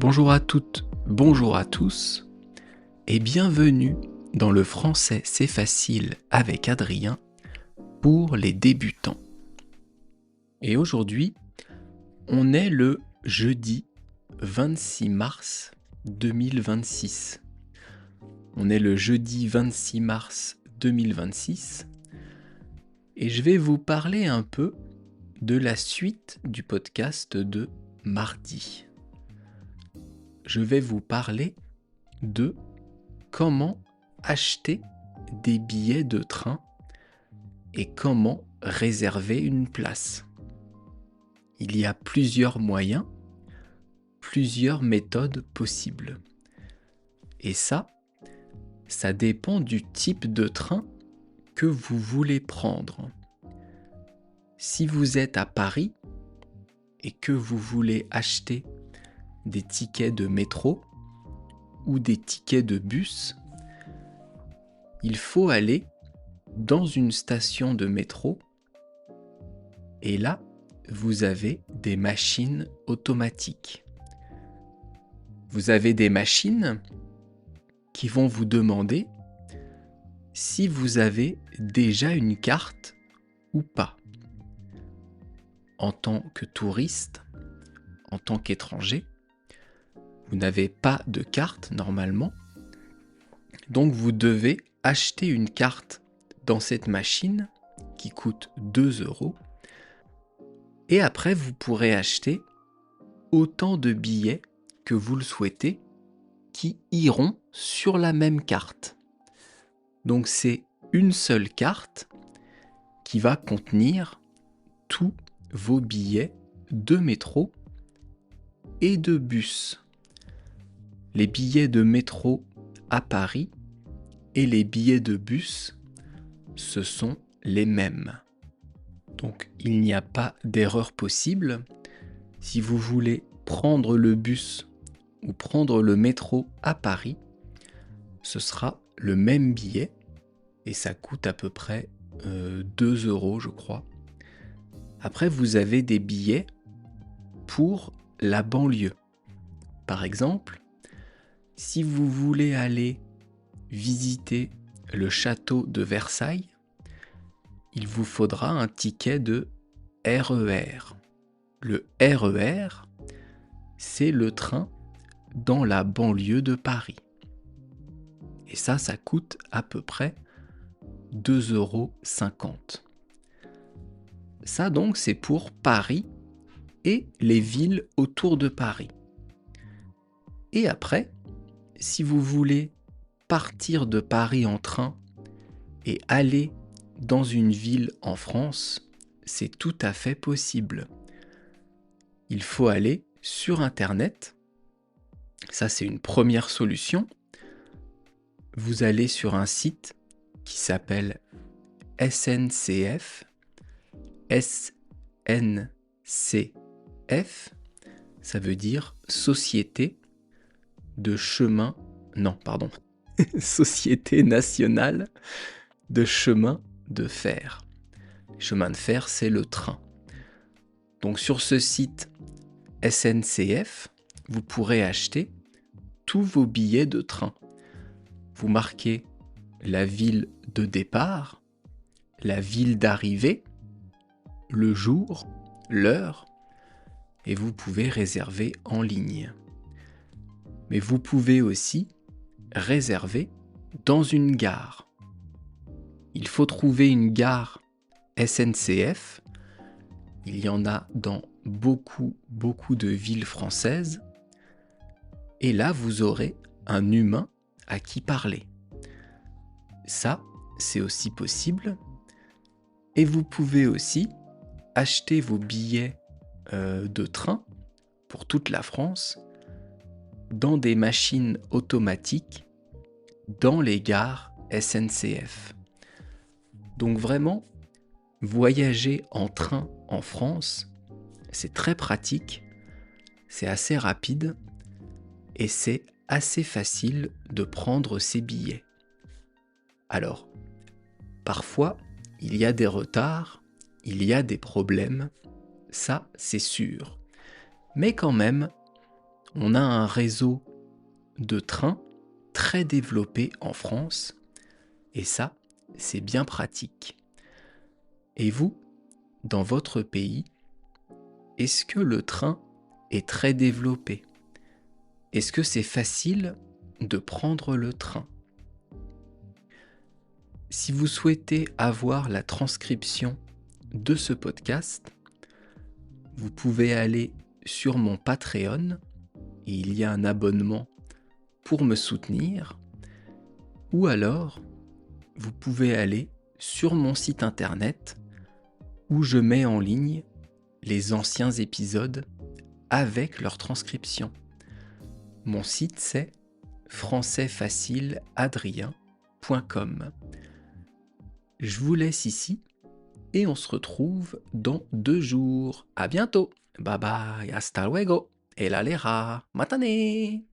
Bonjour à toutes, bonjour à tous, et bienvenue dans le français c'est facile avec Adrien pour les débutants. Et aujourd'hui, on est le jeudi 26 mars 2026. On est le jeudi 26 mars 2026 et je vais vous parler un peu de la suite du podcast de mardi. Je vais vous parler de comment acheter des billets de train et comment réserver une place. Il y a plusieurs moyens, plusieurs méthodes possibles. Et ça dépend du type de train que vous voulez prendre. Si vous êtes à Paris et que vous voulez acheter des tickets de métro ou des tickets de bus, il faut aller dans une station de métro et là, vous avez des machines automatiques. Vous avez des machines qui vont vous demander si vous avez déjà une carte ou pas. En tant que touriste, en tant qu'étranger, vous n'avez pas de carte normalement, donc vous devez acheter une carte dans cette machine qui coûte 2 € et après vous pourrez acheter autant de billets que vous le souhaitez qui iront sur la même carte. Donc c'est une seule carte qui va contenir tous vos billets de métro et de bus. Les billets de métro à Paris et les billets de bus, ce sont les mêmes. Donc il n'y a pas d'erreur possible. Si vous voulez prendre le bus ou prendre le métro à Paris, ce sera le même billet et ça coûte à peu près 2 € je crois. Après vous avez des billets pour la banlieue. Par exemple, si vous voulez aller visiter le château de Versailles, il vous faudra un ticket de RER. Le RER, c'est le train dans la banlieue de Paris. Et ça coûte à peu près 2,50 €. Ça donc, c'est pour Paris et les villes autour de Paris. Et après, si vous voulez partir de Paris en train et aller dans une ville en France, c'est tout à fait possible. Il faut aller sur Internet. Ça, c'est une première solution. Vous allez sur un site qui s'appelle SNCF. SNCF, ça veut dire Société de chemin... Non, pardon. Société nationale de chemin de fer. Le chemin de fer, c'est le train. Donc sur ce site SNCF, vous pourrez acheter tous vos billets de train. Vous marquez la ville de départ, la ville d'arrivée, le jour, l'heure, et vous pouvez réserver en ligne. Mais vous pouvez aussi réserver dans une gare. Il faut trouver une gare SNCF. Il y en a dans beaucoup de villes françaises. Et là, vous aurez un humain à qui parler. Ça, c'est aussi possible. Et vous pouvez aussi acheter vos billets de train pour toute la France dans des machines automatiques dans les gares SNCF. Donc vraiment, voyager en train en France, c'est très pratique, c'est assez rapide et c'est assez facile de prendre ces billets. Alors, parfois, il y a des retards, il y a des problèmes, ça c'est sûr. Mais quand même, On a un réseau de trains très développé en France, et ça, c'est bien pratique. Et vous, dans votre pays, est-ce que le train est très développé? Est-ce que c'est facile de prendre le train? Si vous souhaitez avoir la transcription de ce podcast, vous pouvez aller sur mon Patreon, et il y a un abonnement pour me soutenir, ou alors vous pouvez aller sur mon site internet où je mets en ligne les anciens épisodes avec leur transcription. Mon site c'est françaisfacileadrien.com. Je vous laisse ici et on se retrouve dans 2 jours. À bientôt. Bye bye, hasta luego. El alera, matane.